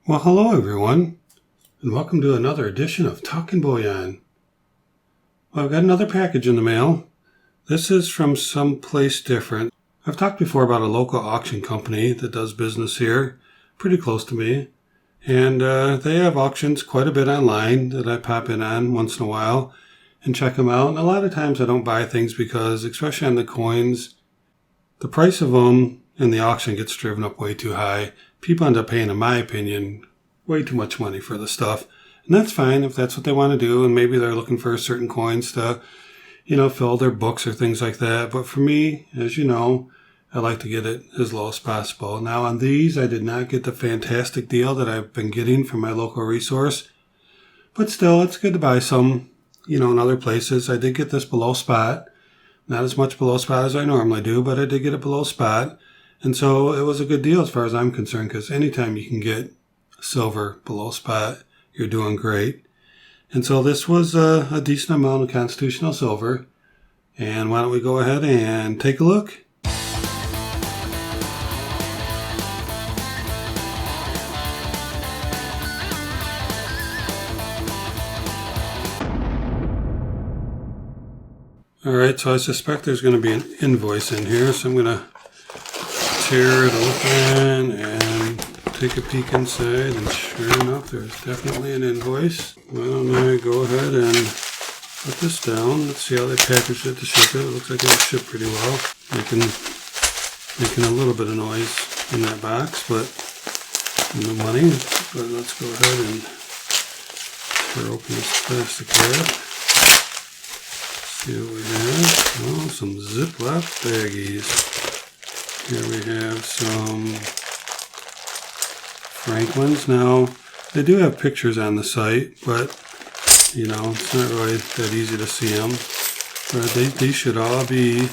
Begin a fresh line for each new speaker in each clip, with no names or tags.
Well, hello everyone, and welcome to another edition of Talkin' Bullion. Well, I've got another package in the mail. This is from someplace different. I've talked before about a local auction company that does business here, pretty close to me. And they have auctions quite a bit online that I pop in on once in a while and check them out. And a lot of times I don't buy things because, especially on the coins, the price of them in the auction gets driven up way too high. People end up paying, in my opinion, way too much money for the stuff. And that's fine if that's what they want to do. And maybe they're looking for certain coins to, fill their books or things like that. But for me, as you know, I like to get it as low as possible. Now on these, I did not get the fantastic deal that I've been getting from my local resource. But still, it's good to buy some, in other places. I did get this below spot. Not as much below spot as I normally do, but I did get it below spot. And so it was a good deal as far as I'm concerned, because anytime you can get silver below spot, you're doing great. And so this was a decent amount of constitutional silver. And why don't we go ahead and take a look? Alright, so I suspect there's going to be an invoice in here, so I'm going to tear it open and take a peek inside, and sure enough, there's definitely an invoice. Why don't I go ahead and put this down. Let's see how they packaged it to ship it. It looks like it was shipped pretty well. Making a little bit of noise in that box, but no money. But let's go ahead and tear open this plastic cap. See what we have. Oh, some Ziploc baggies. Here we have some Franklins. Now, they do have pictures on the site, but, it's not really that easy to see them. But these should all be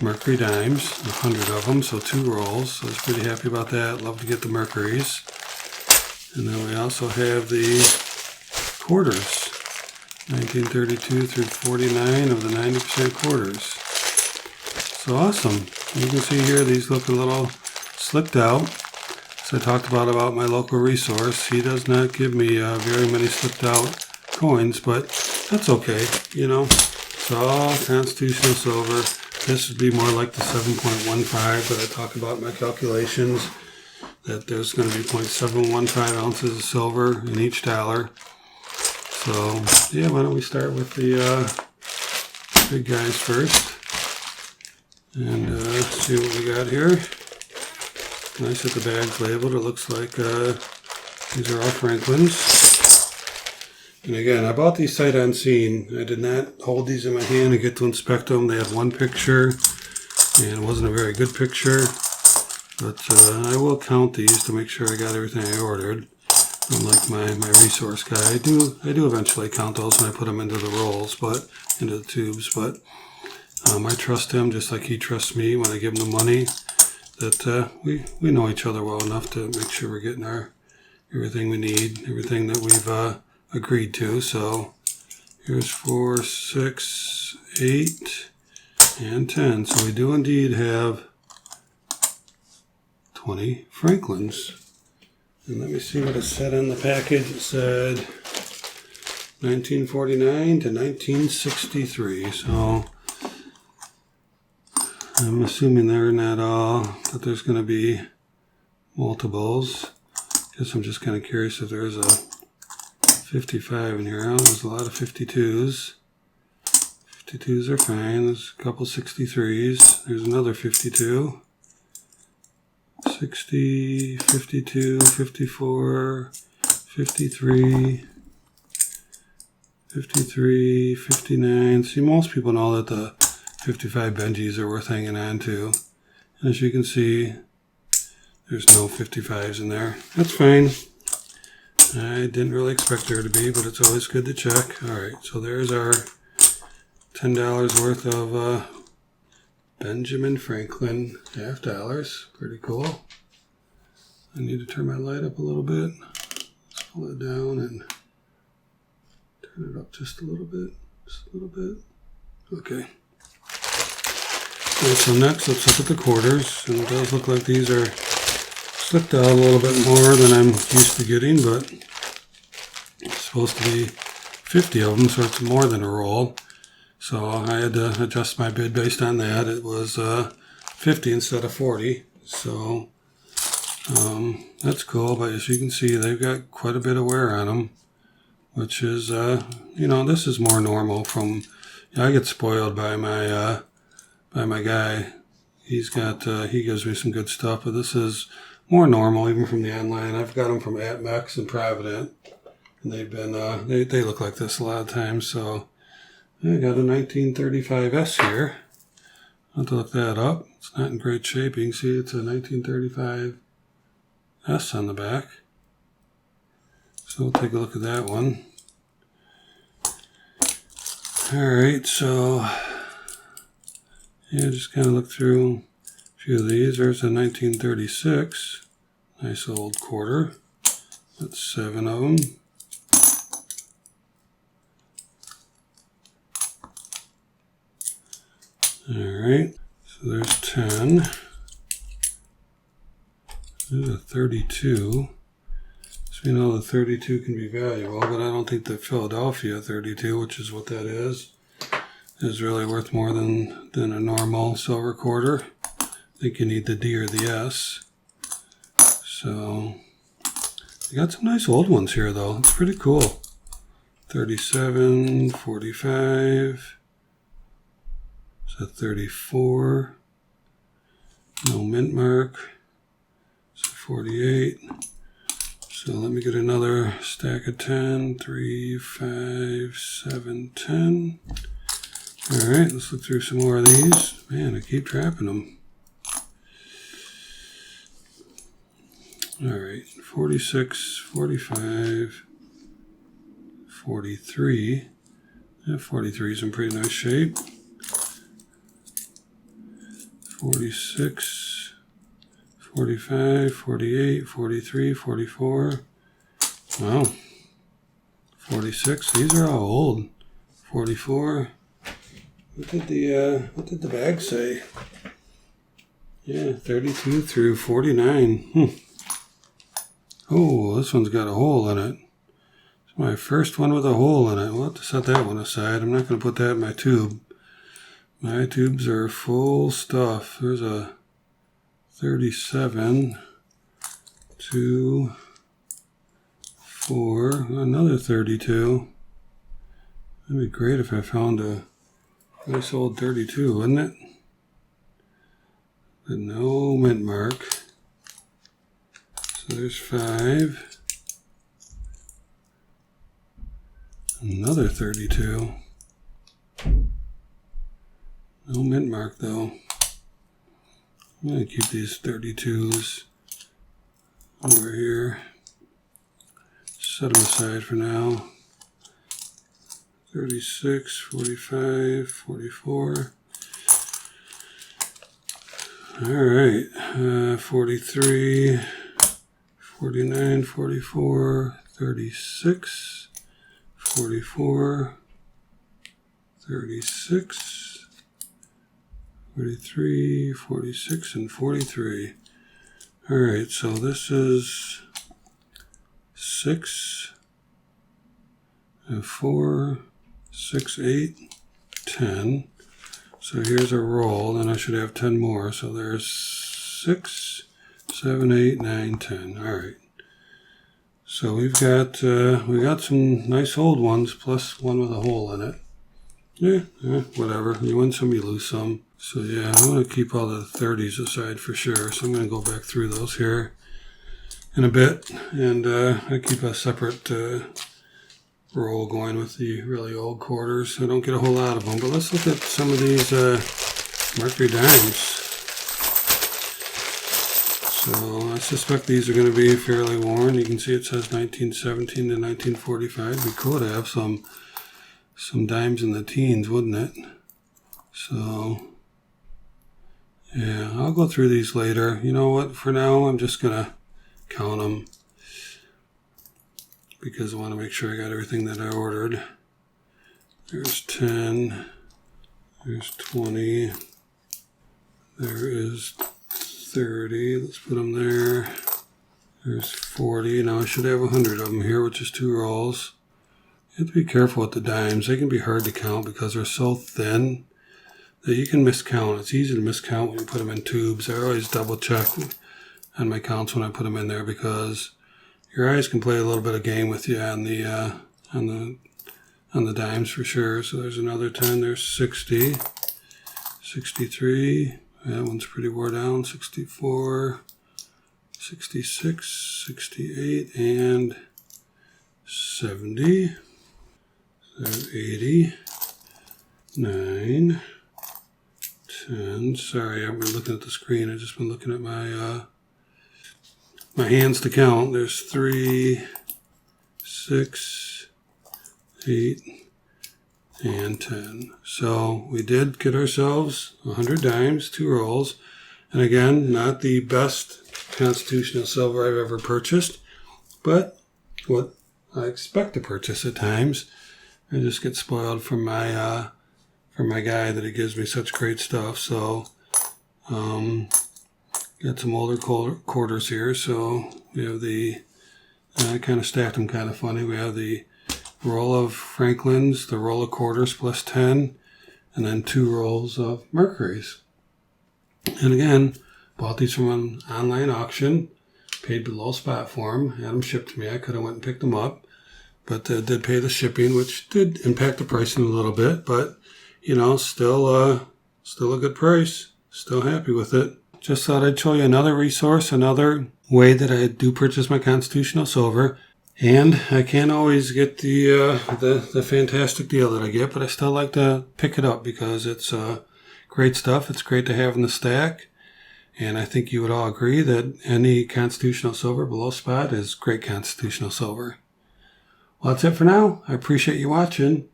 Mercury Dimes, 100 of them, so 2 rolls. So I was pretty happy about that. Love to get the Mercuries. And then we also have the quarters, 1932 through 49 of the 90% quarters. So awesome. You can see here, these look a little slipped out. As I talked about my local resource, he does not give me very many slipped out coins, but that's okay, It's all constitutional silver. This would be more like the 7.15 that I talk about in my calculations, that there's going to be 0.715 ounces of silver in each dollar. So, yeah, why don't we start with the big guys first. And see what we got here. Nice that the bag's labeled. It looks like these are all Franklins. And again, I bought these sight unseen. I did not hold these in my hand and get to inspect them. They had one picture, and it wasn't a very good picture. But I will count these to make sure I got everything I ordered. Unlike my resource guy, I do eventually count those when I put them into the rolls, but into the tubes. But I trust him just like he trusts me when I give him the money, that we know each other well enough to make sure we're getting everything we need, everything that we've agreed to. So here's 4, 6, 8, and 10. So we do indeed have 20 Franklins. And let me see what it said on the package. It said 1949 to 1963. So I'm assuming they're not all, that there's going to be multiples. Guess I'm just kind of curious if there's a 55 in here. Oh, there's a lot of 52s. 52s are fine. There's a couple 63s. There's another 52. 60, 52, 54, 53, 53, 59. See, most people know that the 55 Benjis are worth hanging on to. And as you can see, there's no 55s in there. That's fine. I didn't really expect there to be, but it's always good to check. Alright, so there's our $10 worth of Benjamin Franklin $50. Pretty cool. I need to turn my light up a little bit. Let's pull it down and turn it up just a little bit. Just a little bit. Okay. And so next, let's look at the quarters. And it does look like these are slipped out a little bit more than I'm used to getting, but it's supposed to be 50 of them, so it's more than a roll. So I had to adjust my bid based on that. It was 50 instead of 40. So that's cool, but as you can see, they've got quite a bit of wear on them, which is, you know, this is more normal from, I get spoiled by my guy. He's got, he gives me some good stuff, but this is more normal even from the online. I've got them from AtMex and Provident, and they've been, they look like this a lot of times. So I got a 1935S here. I'll have to look that up. It's not in great shape. You can see it's a 1935 S on the back. So we'll take a look at that one. Alright, so yeah, just kind of look through a few of these. There's a 1936. Nice old quarter. That's 7 of them. Alright, so there's 10. There's a 32. So you know the 32 can be valuable, but I don't think the Philadelphia 32, which is what that is really worth more than a normal silver quarter. I think you need the D or the S. So you got some nice old ones here though. It's pretty cool. 37, 45. It's a 34. No mint mark. 48. So let me get another stack of 10. 3, 5, 7, 10. Alright, let's look through some more of these. Man, I keep trapping them. Alright, 46, 45, 43. Yeah, 43 is in pretty nice shape. 46. 45, 48, 43, 44. Wow. 46. These are all old. 44. What did the bag say? Yeah, 32 through 49. Oh, this one's got a hole in it. It's my first one with a hole in it. We'll have to set that one aside. I'm not going to put that in my tube. My tubes are full stuff. There's a 37, 2, 4, another 32. That'd be great if I found a nice old 32, wouldn't it? But no mint mark. So there's 5. Another 32. No mint mark though. I'm going to keep these 32s over here. Set them aside for now. 36, 45, 44. Alright, 43, 49, 44, 36, 44, 36. 43, 46, and 43. Alright, so this is 6, 4, 6, 8, 10. So here's a roll, and I should have 10 more. So there's 6, 7, 8, 9, 10. Alright. So we got some nice old ones, plus one with a hole in it. Yeah, whatever. You win some, you lose some. So yeah, I'm going to keep all the 30s aside for sure. So I'm going to go back through those here in a bit. And I keep a separate roll going with the really old quarters. I don't get a whole lot of them. But let's look at some of these Mercury Dimes. So I suspect these are going to be fairly worn. You can see it says 1917 to 1945. We could have some dimes in the teens, wouldn't it? So yeah, I'll go through these later. You know what? For now, I'm just going to count them because I want to make sure I got everything that I ordered. There's 10. There's 20. There is 30. Let's put them there. There's 40. Now I should have 100 of them here, which is 2 rolls. You have to be careful with the dimes. They can be hard to count because they're so thin that you can miscount. It's easy to miscount when you put them in tubes. I always double check on my counts when I put them in there because your eyes can play a little bit of game with you on the dimes for sure. So there's another 10. There's 60, 63. That one's pretty wore down. 64, 66, 68, and 70. So 80, 9, 10. Sorry, I've been looking at the screen. I've just been looking at my my hands to count. There's 3, 6, 8, and 10. So we did get ourselves 100 dimes, 2 rolls. And again, not the best constitutional silver I've ever purchased, but what I expect to purchase at times. I just get spoiled from my guy that he gives me such great stuff. So got some older quarters here. So we have I kind of stacked them kind of funny. We have the roll of Franklin's, the roll of quarters plus 10, and then 2 rolls of Mercury's. And again, bought these from an online auction, paid below spot for them, had them shipped to me. I could have went and picked them up, but did pay the shipping, which did impact the pricing a little bit, but you know, still a good price. Still happy with it. Just thought I'd show you another resource, another way that I do purchase my constitutional silver. And I can't always get the fantastic deal that I get, but I still like to pick it up because it's great stuff. It's great to have in the stack. And I think you would all agree that any constitutional silver below spot is great constitutional silver. Well, that's it for now. I appreciate you watching.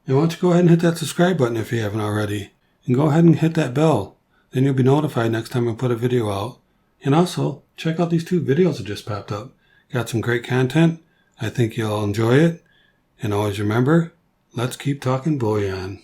And why don't you go ahead and hit that subscribe button if you haven't already. And go ahead and hit that bell. Then you'll be notified next time I put a video out. And also, check out these 2 videos that just popped up. Got some great content. I think you'll enjoy it. And always remember, let's keep talking bullion.